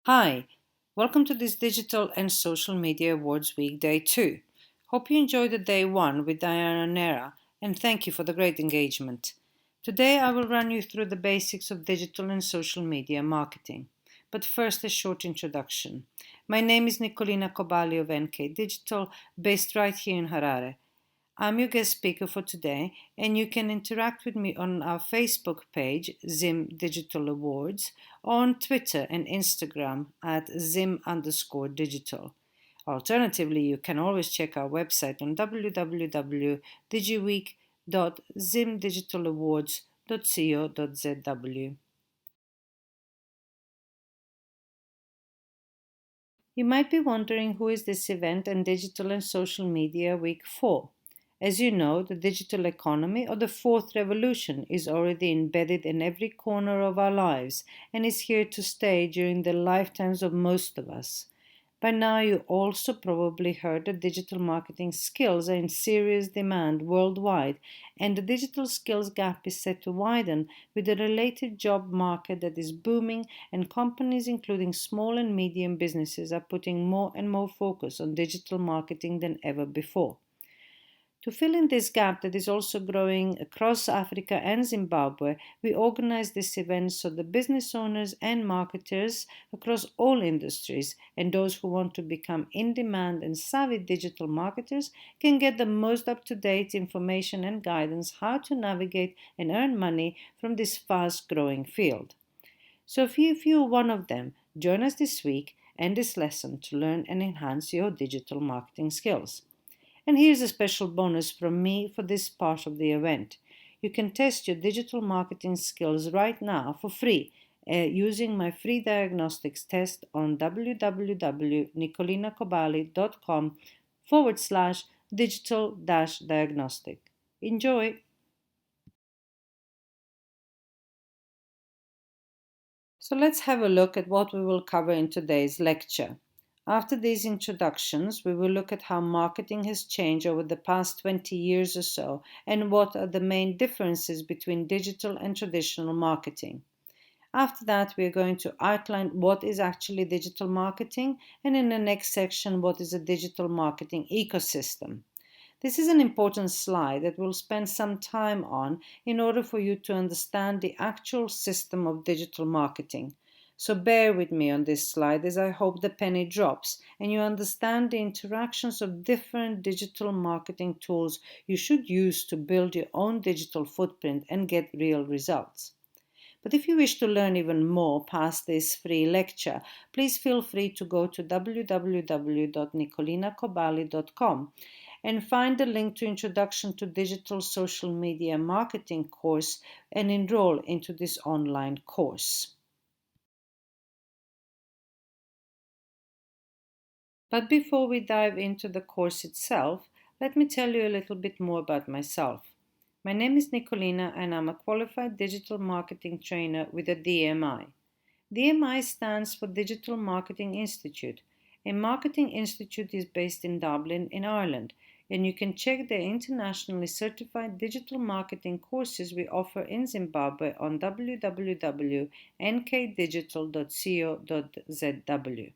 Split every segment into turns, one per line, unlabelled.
Hi, welcome to this Digital and Social Media Awards Week Day 2. Hope you enjoyed the day 1 with Diana Nera, and thank you for the great engagement. Today I will run you through the basics of digital and social media marketing. But first, a short introduction. My name is Nikolina Kobali of NK Digital, based right here in Harare. I'm your guest speaker for today, and you can interact with me on our Facebook page, Zim Digital Awards, or on Twitter and Instagram at Zim_digital. Alternatively, you can always check our website on www.digiweek.zimdigitalawards.co.zw. You might be wondering who is this event and Digital and Social Media Week for? As you know, the digital economy, or the fourth revolution, is already embedded in every corner of our lives and is here to stay during the lifetimes of most of us. By now, you also probably heard that digital marketing skills are in serious demand worldwide, and the digital skills gap is set to widen with a related job market that is booming, and companies, including small and medium businesses, are putting more and more focus on digital marketing than ever before. To fill in this gap that is also growing across Africa and Zimbabwe, we organize this event so the business owners and marketers across all industries and those who want to become in demand and savvy digital marketers can get the most up to date information and guidance how to navigate and earn money from this fast growing field. So, if you're one of them, join us this week and this lesson to learn and enhance your digital marketing skills. And here's a special bonus from me for this part of the event. You can test your digital marketing skills right now for free using my free diagnostics test on www.nicolinakobali.com/digital-diagnostic. Enjoy! So let's have a look at what we will cover in today's lecture. After these introductions, we will look at how marketing has changed over the past 20 years or so and what are the main differences between digital and traditional marketing. After that, we are going to outline what is actually digital marketing, and in the next section, what is a digital marketing ecosystem. This is an important slide that we'll spend some time on in order for you to understand the actual system of digital marketing. So bear with me on this slide as I hope the penny drops and you understand the interactions of different digital marketing tools you should use to build your own digital footprint and get real results. But if you wish to learn even more past this free lecture, please feel free to go to www.nicolinakobali.com and find the link to Introduction to Digital Social Media Marketing course and enroll into this online course. But before we dive into the course itself, let me tell you a little bit more about myself. My name is Nikolina and I'm a qualified digital marketing trainer with a DMI. DMI stands for Digital Marketing Institute. A marketing institute is based in Dublin, in Ireland, and you can check the internationally certified digital marketing courses we offer in Zimbabwe on www.nkdigital.co.zw.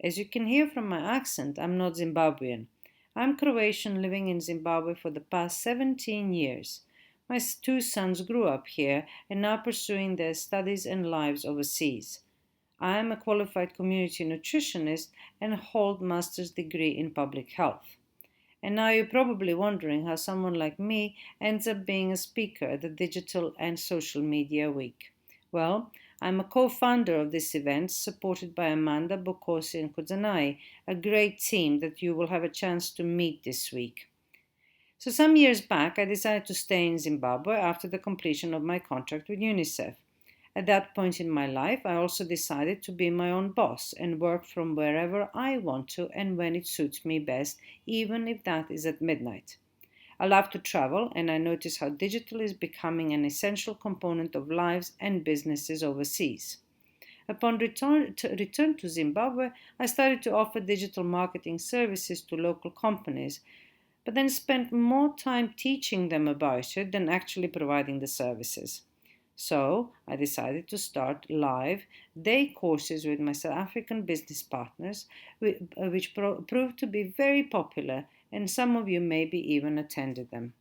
As you can hear from my accent, I'm not Zimbabwean. I'm Croatian living in Zimbabwe for the past 17 years. My two sons grew up here and now pursuing their studies and lives overseas. I am a qualified community nutritionist and hold master's degree in public health. And now you're probably wondering how someone like me ends up being a speaker at the Digital and Social Media Week. Well, I'm a co-founder of this event, supported by Amanda, Bokosi, and Kudzanai, a great team that you will have a chance to meet this week. So some years back, I decided to stay in Zimbabwe after the completion of my contract with UNICEF. At that point in my life, I also decided to be my own boss and work from wherever I want to and when it suits me best, even if that is at midnight. I love to travel, and I notice how digital is becoming an essential component of lives and businesses overseas. Upon return to Zimbabwe, I started to offer digital marketing services to local companies, but then spent more time teaching them about it than actually providing the services. So I decided to start live day courses with my South African business partners, which proved to be very popular, and some of you maybe even attended them.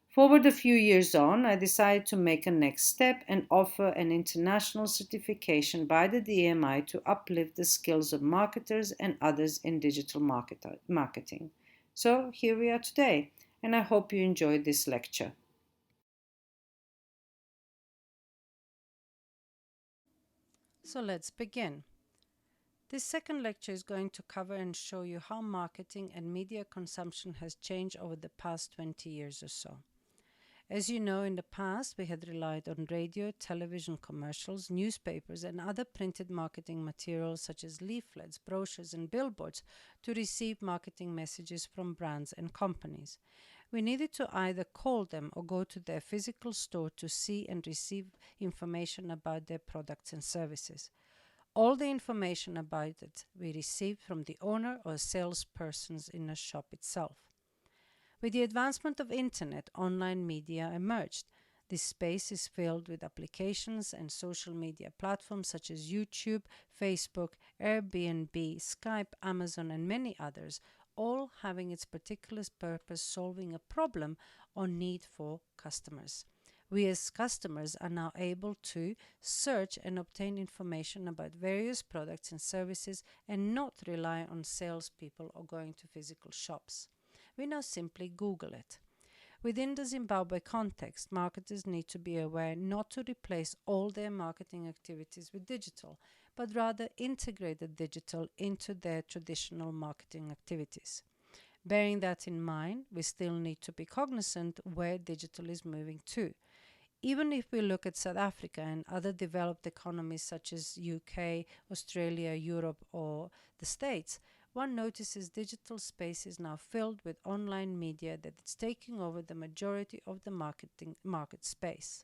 Forward a few years on, I decided to make a next step and offer an international certification by the DMI to uplift the skills of marketers and others in digital marketing. So here we are today, and I hope you enjoyed this lecture. So let's begin. This second lecture is going to cover and show you how marketing and media consumption has changed over the past 20 years or so. As you know, in the past, we had relied on radio, television commercials, newspapers, and other printed marketing materials such as leaflets, brochures, and billboards to receive marketing messages from brands and companies. We needed to either call them or go to their physical store to see and receive information about their products and services. All the information about it we received from the owner or salespersons in the shop itself. With the advancement of internet, online media emerged. This space is filled with applications and social media platforms such as YouTube, Facebook, Airbnb, Skype, Amazon, and many others, all having its particular purpose solving a problem or need for customers. We as customers are now able to search and obtain information about various products and services and not rely on salespeople or going to physical shops. We now simply Google it. Within the Zimbabwe context, marketers need to be aware not to replace all their marketing activities with digital, but rather integrate the digital into their traditional marketing activities. Bearing that in mind, we still need to be cognizant where digital is moving to. Even if we look at South Africa and other developed economies such as UK, Australia, Europe, or the States, one notices digital space is now filled with online media that is taking over the majority of the market space.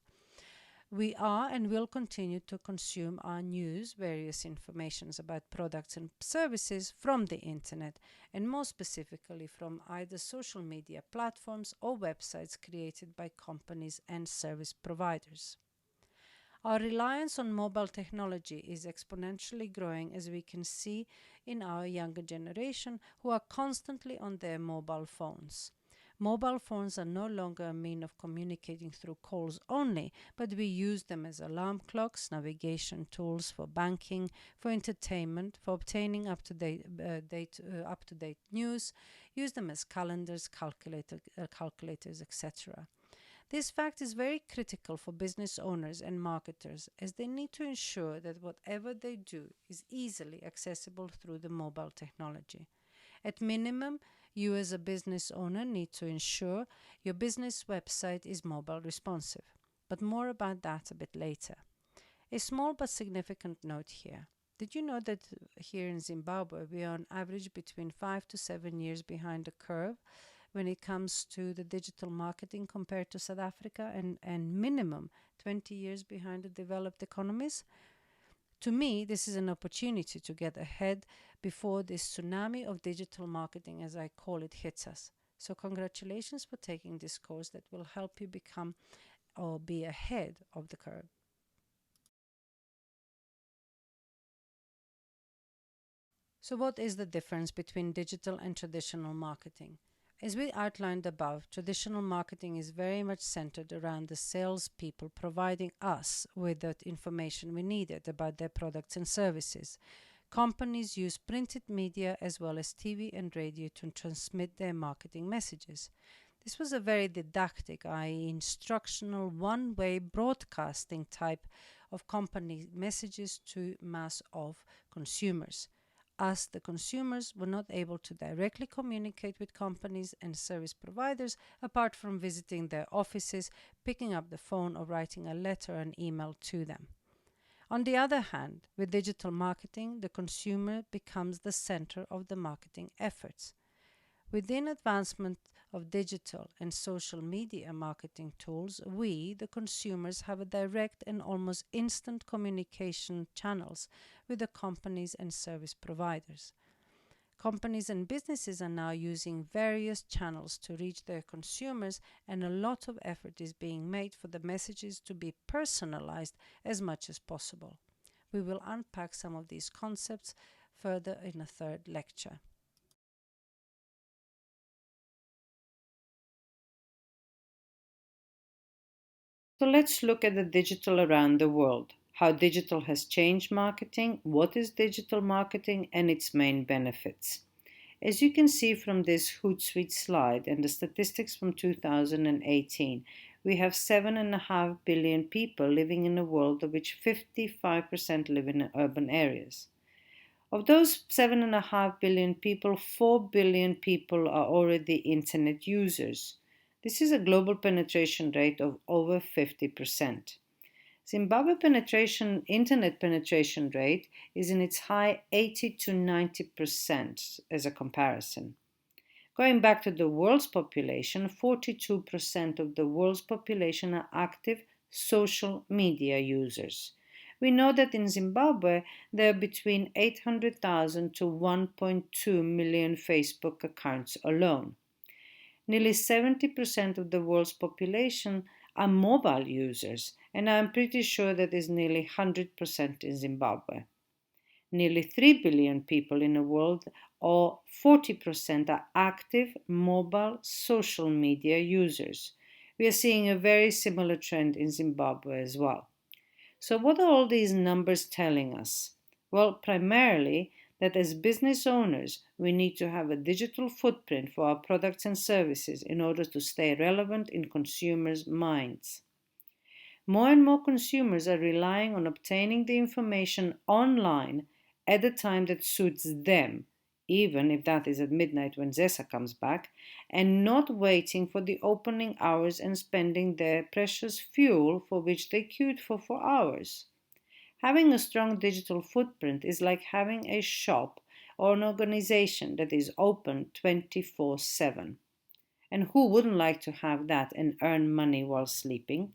We are and will continue to consume our news, various informations about products and services from the internet, and more specifically from either social media platforms or websites created by companies and service providers. Our reliance on mobile technology is exponentially growing, as we can see in our younger generation who are constantly on their mobile phones. Mobile phones are no longer a mean of communicating through calls only, but we use them as alarm clocks, navigation tools for banking, for entertainment, for obtaining up-to-date news, use them as calendars, calculators, etc. This fact is very critical for business owners and marketers, as they need to ensure that whatever they do is easily accessible through the mobile technology. At minimum, you as a business owner need to ensure your business website is mobile responsive. But more about that a bit later. A small but significant note here. Did you know that here in Zimbabwe we are on average between 5 to 7 years behind the curve when it comes to the digital marketing compared to South Africa, and minimum 20 years behind the developed economies? To me, this is an opportunity to get ahead before this tsunami of digital marketing, as I call it, hits us. So congratulations for taking this course that will help you become or be ahead of the curve. So what is the difference between digital and traditional marketing? As we outlined above, traditional marketing is very much centered around the salespeople providing us with that information we needed about their products and services. Companies use printed media as well as TV and radio to transmit their marketing messages. This was a very didactic, i.e., instructional, one-way broadcasting type of company messages to mass of consumers. Us, the consumers, were not able to directly communicate with companies and service providers apart from visiting their offices, picking up the phone, or writing a letter or an email to them. On the other hand, with digital marketing, the consumer becomes the center of the marketing efforts. Within advancement of digital and social media marketing tools, we, the consumers, have a direct and almost instant communication channels with the companies and service providers. Companies and businesses are now using various channels to reach their consumers, and a lot of effort is being made for the messages to be personalized as much as possible. We will unpack some of these concepts further in a third lecture. So let's look at the digital around the world, how digital has changed marketing, what is digital marketing, and its main benefits. As you can see from this Hootsuite slide and the statistics from 2018, we have 7.5 billion people living in a world of which 55% live in urban areas. Of those 7.5 billion people, 4 billion people are already internet users. This is a global penetration rate of over 50%. Zimbabwe internet penetration rate is in its high 80 to 90% as a comparison. Going back to the world's population, 42% of the world's population are active social media users. We know that in Zimbabwe there are between 800,000 to 1.2 million Facebook accounts alone. Nearly 70% of the world's population are mobile users, and I'm pretty sure that is nearly 100% in Zimbabwe. Nearly 3 billion people in the world, or 40%, are active mobile social media users. We are seeing a very similar trend in Zimbabwe as well. So, what are all these numbers telling us? Well, primarily that as business owners, we need to have a digital footprint for our products and services in order to stay relevant in consumers' minds. More and more consumers are relying on obtaining the information online at the time that suits them, even if that is at midnight when Zesa comes back, and not waiting for the opening hours and spending their precious fuel for which they queued for 4 hours. Having a strong digital footprint is like having a shop or an organization that is open 24/7. And who wouldn't like to have that and earn money while sleeping?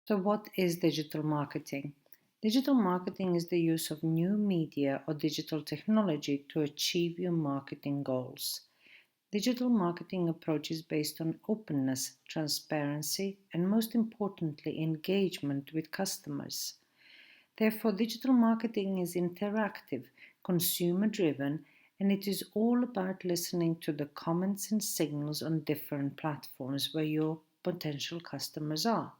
So, what is digital marketing? Digital marketing is the use of new media or digital technology to achieve your marketing goals. Digital marketing approach is based on openness, transparency, and most importantly, engagement with customers. Therefore, digital marketing is interactive, consumer driven, and it is all about listening to the comments and signals on different platforms where your potential customers are.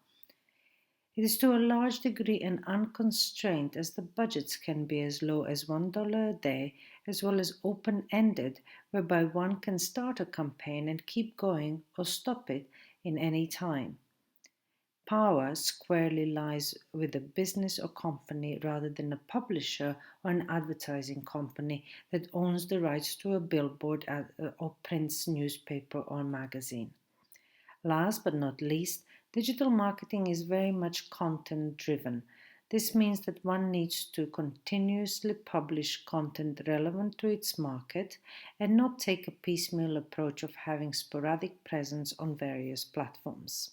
It is to a large degree an unconstrained, as the budgets can be as low as $1 a day, as well as open ended, whereby one can start a campaign and keep going or stop it in any time. Power squarely lies with a business or company rather than a publisher or an advertising company that owns the rights to a billboard or prints newspaper or magazine. Last but not least, digital marketing is very much content driven. This means that one needs to continuously publish content relevant to its market and not take a piecemeal approach of having sporadic presence on various platforms.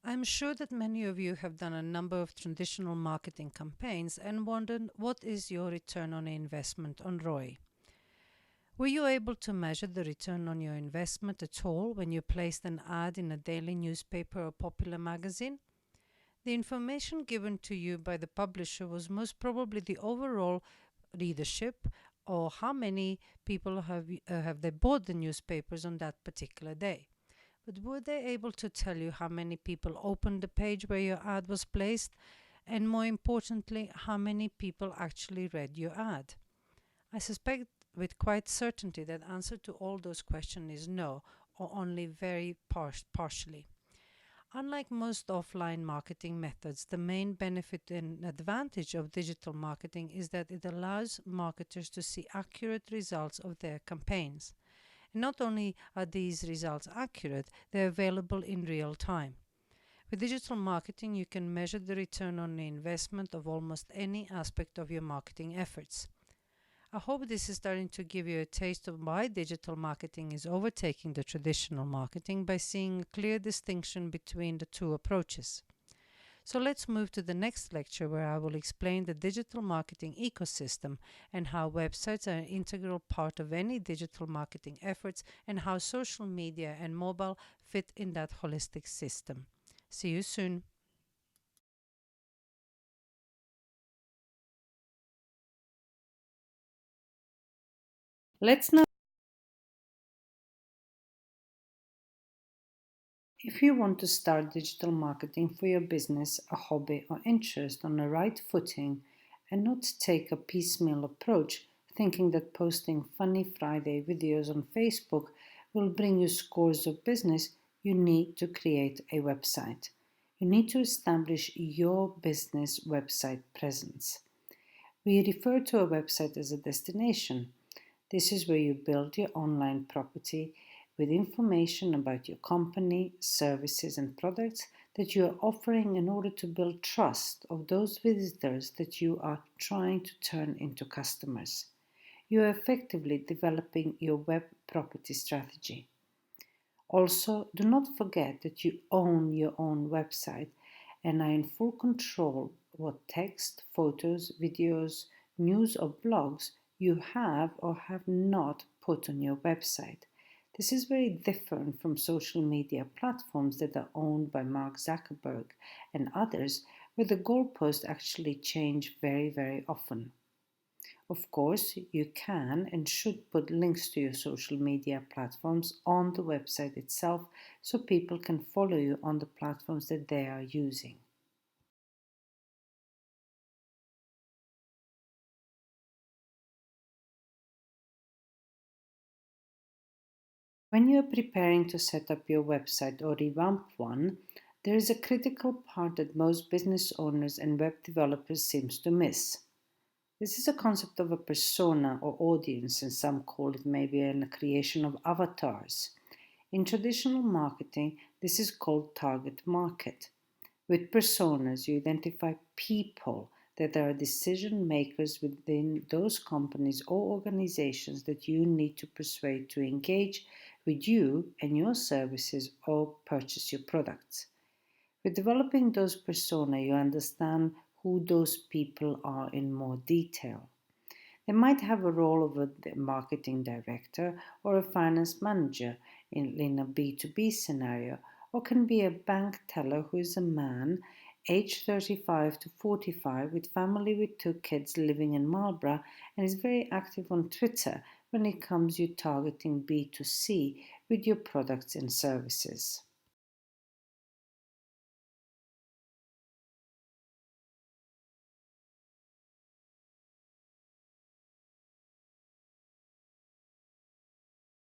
I'm sure that many of you have done a number of traditional marketing campaigns and wondered what is your return on investment on ROI. Were you able to measure the return on your investment at all when you placed an ad in a daily newspaper or popular magazine? The information given to you by the publisher was most probably the overall readership or how many people have they bought the newspapers on that particular day. But were they able to tell you how many people opened the page where your ad was placed? And more importantly, how many people actually read your ad? I suspect with quite certainty that answer to all those questions is no, or only very partially. Unlike most offline marketing methods, the main benefit and advantage of digital marketing is that it allows marketers to see accurate results of their campaigns. And not only are these results accurate, they're available in real time. With digital marketing, you can measure the return on the investment of almost any aspect of your marketing efforts. I hope this is starting to give you a taste of why digital marketing is overtaking the traditional marketing by seeing a clear distinction between the two approaches. So let's move to the next lecture where I will explain the digital marketing ecosystem and how websites are an integral part of any digital marketing efforts and how social media and mobile fit in that holistic system. See you soon. Let's now. If you want to start digital marketing for your business, a hobby, or interest on the right footing and not take a piecemeal approach, thinking that posting funny Friday videos on Facebook will bring you scores of business, you need to create a website. You need to establish your business website presence. We refer to a website as a destination. This is where you build your online property with information about your company, services, and products that you are offering in order to build trust of those visitors that you are trying to turn into customers. You are effectively developing your web property strategy. Also, do not forget that you own your own website and are in full control what text, photos, videos, news, or blogs you have or have not put on your website. This is very different from social media platforms that are owned by Mark Zuckerberg and others, where the goalposts actually change very, very often. Of course, you can and should put links to your social media platforms on the website itself so people can follow you on the platforms that they are using. When you are preparing to set up your website or revamp one, there is a critical part that most business owners and web developers seems to miss. This is a concept of a persona or audience, and some call it maybe a creation of avatars. In traditional marketing, this is called target market. With personas, you identify people that are decision makers within those companies or organizations that you need to persuade to engage with you and your services or purchase your products. With developing those persona, you understand who those people are in more detail. They might have a role of a marketing director or a finance manager in a B2B scenario, or can be a bank teller who is a man aged 35 to 45 with family with two kids living in Marlborough and is very active on Twitter when it comes you targeting B2C with your products and services.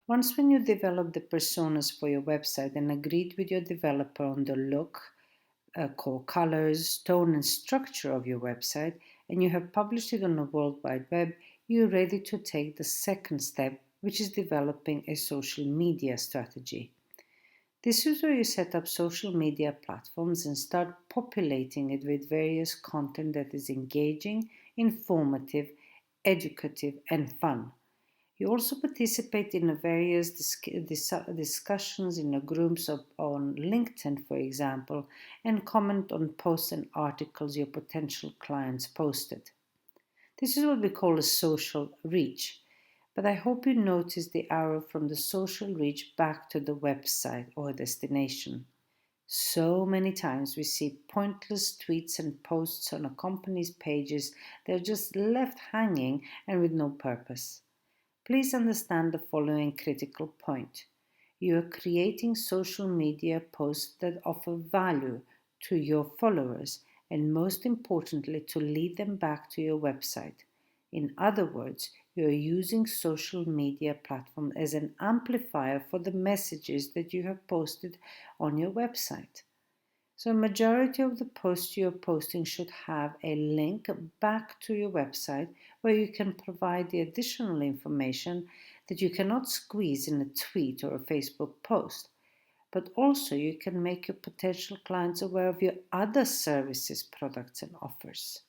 Once when you develop the personas for your website and agreed with your developer on the look, core colors, tone, and structure of your website, and you have published it on the World Wide Web, you're ready to take the second step, which is developing a social media strategy. This is where you set up social media platforms and start populating it with various content that is engaging, informative, educative, and fun. You also participate in various discussions in the groups on LinkedIn, for example, and comment on posts and articles your potential clients posted. This is what we call a social reach. But I hope you notice the arrow from the social reach back to the website or destination. So many times we see pointless tweets and posts on a company's pages that are just left hanging and with no purpose. Please understand the following critical point. You are creating social media posts that offer value to your followers and, most importantly, to lead them back to your website. In other words, you are using social media platform as an amplifier for the messages that you have posted on your website. So a majority of the posts you're posting should have a link back to your website where you can provide the additional information that you cannot squeeze in a tweet or a Facebook post. but also you can make your potential clients aware of your other services, products, and offers.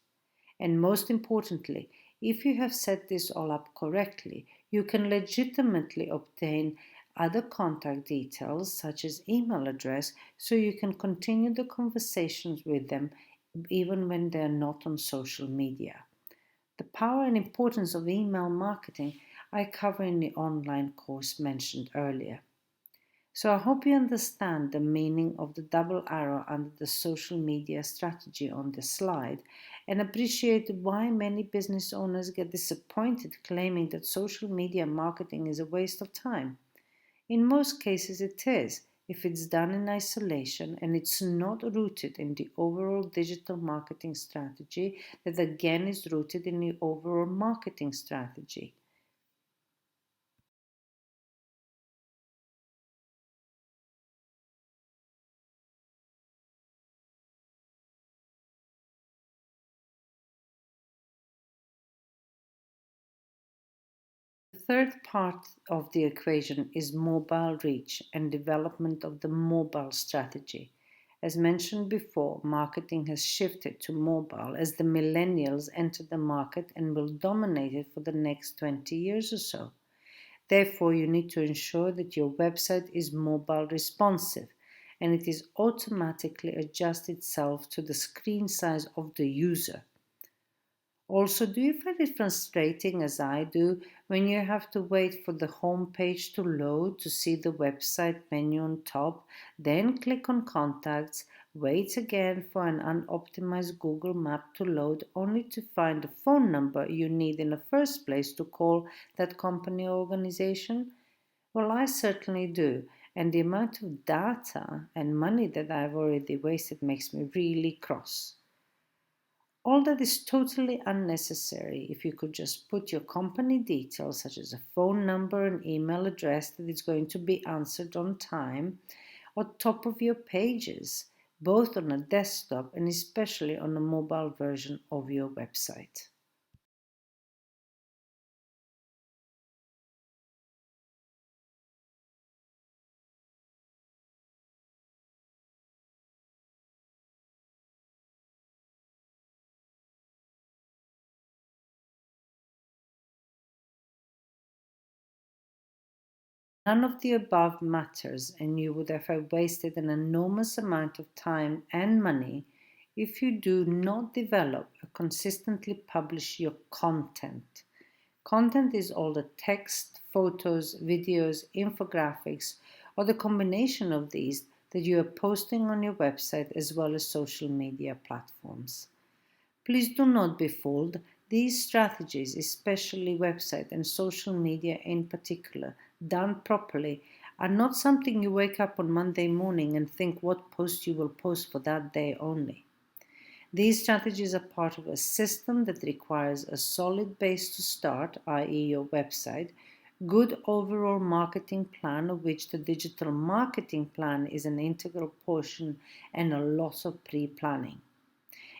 And most importantly, if you have set this all up correctly, you can legitimately obtain other contact details such as email address so you can continue the conversations with them even when they're not on social media. The power and importance of email marketing I cover in the online course mentioned earlier. So I hope you understand the meaning of the double arrow under the social media strategy on the slide and appreciate why many business owners get disappointed claiming that social media marketing is a waste of time. In most cases, it is if it's done in isolation and it's not rooted in the overall digital marketing strategy that again is rooted in the overall marketing strategy. The third part of the equation is mobile reach and development of the mobile strategy. As mentioned before, marketing has shifted to mobile as the millennials enter the market and will dominate it for the next 20 years or so. Therefore, you need to ensure that your website is mobile responsive and it is automatically adjust itself to the screen size of the user. Also, do you find it frustrating, as I do, when you have to wait for the home page to load to see the website menu on top, then click on contacts, wait again for an unoptimized Google map to load, only to find the phone number you need in the first place to call that company or organization? Well, I certainly do, and the amount of data and money that I've already wasted makes me really cross. All that is totally unnecessary if you could just put your company details, such as a phone number and email address that is going to be answered on time, on top of your pages, both on a desktop and especially on a mobile version of your website. None of the above matters, and you would have wasted an enormous amount of time and money if you do not develop and consistently publish your content. Content is all the text, photos, videos, infographics, or the combination of these that you are posting on your website as well as social media platforms. Please do not be fooled. These strategies, especially website and social media in particular, done properly, are not something you wake up on Monday morning and think what post you will post for that day only. These strategies are part of a system that requires a solid base to start, i.e., your website, good overall marketing plan, of which the digital marketing plan is an integral portion, and a lot of pre planning.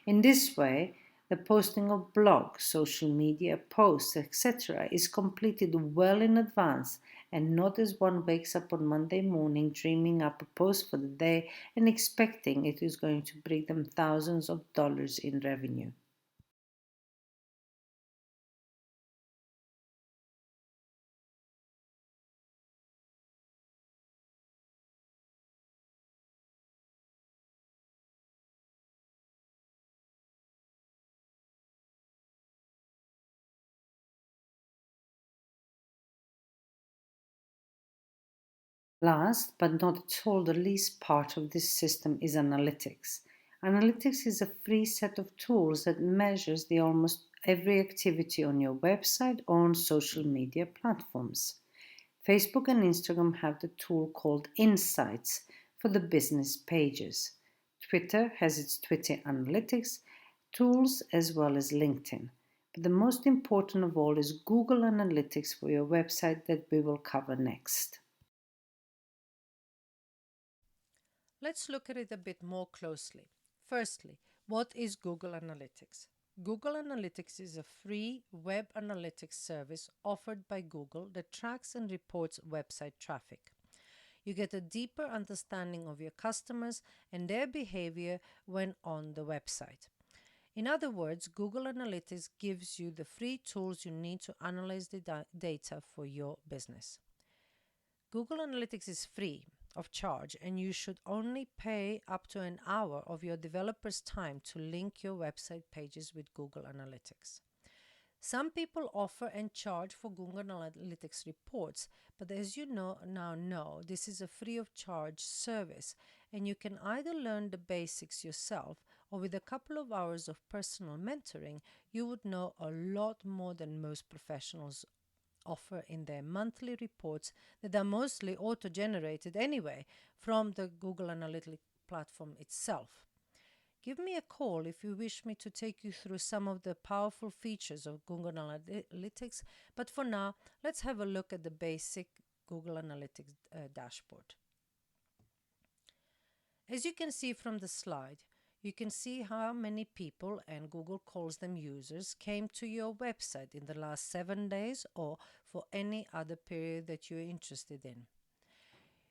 In this way, the posting of blogs, social media posts, etc., is completed well in advance and not as one wakes up on Monday morning dreaming up a post for the day and expecting it is going to bring them thousands of dollars in revenue. Last but not at all the least part of this system is analytics. Analytics is a free set of tools that measures the almost every activity on your website or on social media platforms. Facebook and Instagram have the tool called Insights for the business pages. Twitter has its Twitter Analytics tools as well as LinkedIn. But the most important of all is Google Analytics for your website that we will cover next.
Let's look at it a bit more closely. Firstly, what is Google Analytics? Google Analytics is a free web analytics service offered by Google that tracks and reports website traffic. You get a deeper understanding of your customers and their behavior when on the website. In other words, Google Analytics gives you the free tools you need to analyze the data for your business. Google Analytics is free of charge, and you should only pay up to an hour of your developer's time to link your website pages with Google Analytics. Some people offer and charge for Google Analytics reports, but as you know, this is a free of charge service, and you can either learn the basics yourself, or with a couple of hours of personal mentoring, you would know a lot more than most professionals offer in their monthly reports that are mostly auto-generated anyway from the Google Analytics platform itself. Give me a call if you wish me to take you through some of the powerful features of Google Analytics, but for now, let's have a look at the basic Google Analytics dashboard. As you can see from the slide, you can see how many people, and Google calls them users, came to your website in the last 7 days or for any other period that you're interested in.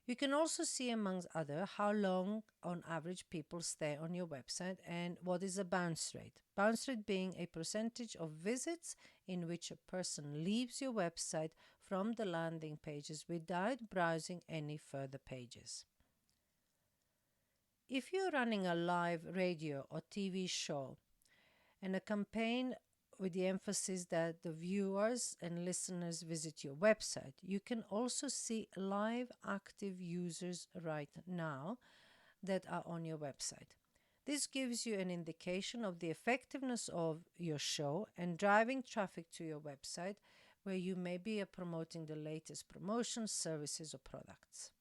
You can also see, amongst other, how long on average people stay on your website and what is a bounce rate. Bounce rate being a percentage of visits in which a person leaves your website from the landing pages without browsing any further pages. If you're running a live radio or TV show and a campaign with the emphasis that the viewers and listeners visit your website, you can also see live active users right now that are on your website. This gives you an indication of the effectiveness of your show and driving traffic to your website, where you may be promoting the latest promotions, services, or products.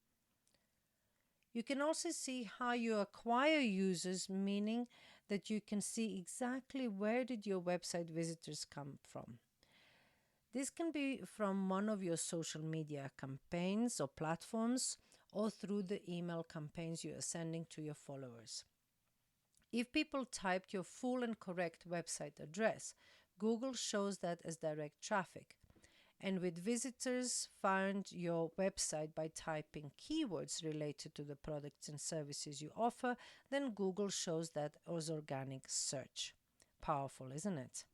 You can also see how you acquire users, meaning that you can see exactly where did your website visitors come from. This can be from one of your social media campaigns or platforms, or through the email campaigns you are sending to your followers. If people typed your full and correct website address, Google shows that as direct traffic. And with visitors found your website by typing keywords related to the products and services you offer, then Google shows that as organic search. Powerful, isn't it?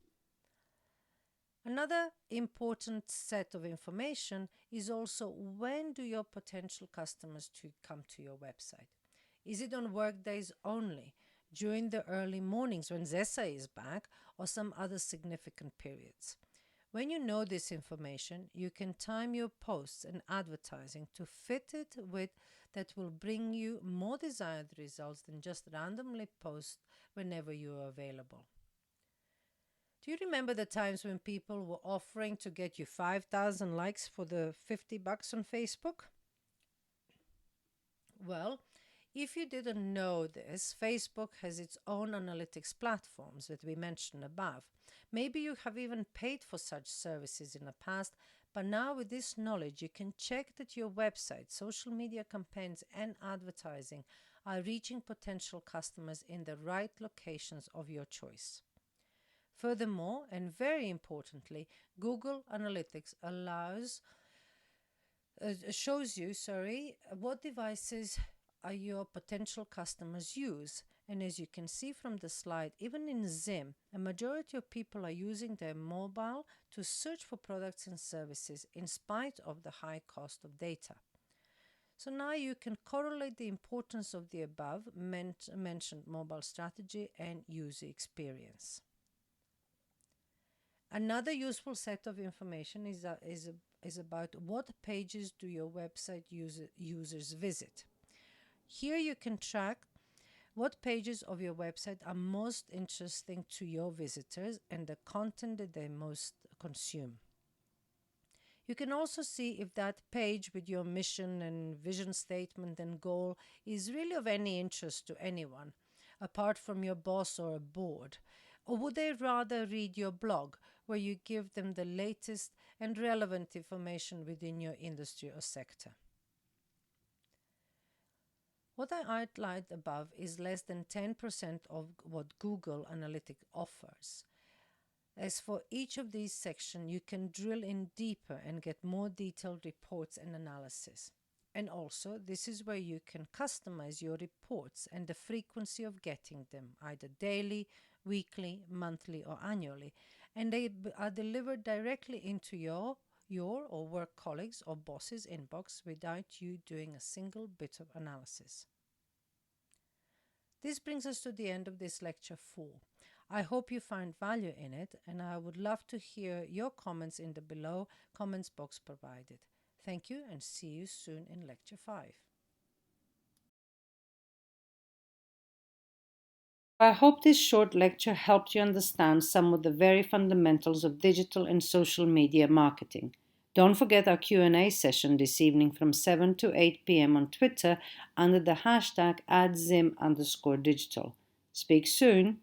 Another important set of information is also, when do your potential customers come to your website? Is it on work days only, during the early mornings when Zessa is back, or some other significant periods? When you know this information, you can time your posts and advertising to fit it with that will bring you more desired results than just randomly post whenever you are available. Do you remember the times when people were offering to get you 5,000 likes for the $50 on Facebook? Well, if you didn't know this, Facebook has its own analytics platforms that we mentioned above. Maybe you have even paid for such services in the past, but now with this knowledge, you can check that your website, social media campaigns, and advertising are reaching potential customers in the right locations of your choice. Furthermore, and very importantly, Google Analytics shows you what devices your potential customers use. And as you can see from the slide, even in Zim, a majority of people are using their mobile to search for products and services in spite of the high cost of data. So now you can correlate the importance of the above mentioned mobile strategy and user experience. Another useful set of information is about what pages do your website users visit. Here you can track what pages of your website are most interesting to your visitors and the content that they most consume. You can also see if that page with your mission and vision statement and goal is really of any interest to anyone, apart from your boss or a board. Or would they rather read your blog, where you give them the latest and relevant information within your industry or sector? What I outlined above is less than 10% of what Google Analytics offers. As for each of these sections, you can drill in deeper and get more detailed reports and analysis. And also, this is where you can customize your reports and the frequency of getting them, either daily, weekly, monthly, or annually. And they are delivered directly into your or work colleagues or boss's inbox without you doing a single bit of analysis. This brings us to the end of this lecture 4. I hope you find value in it, and I would love to hear your comments in the below comments box provided. Thank you, and see you soon in lecture 5.
I hope this short lecture helped you understand some of the very fundamentals of digital and social media marketing. Don't forget our Q&A session this evening from 7 to 8 p.m. on Twitter under the hashtag @Zim_digital. Speak soon.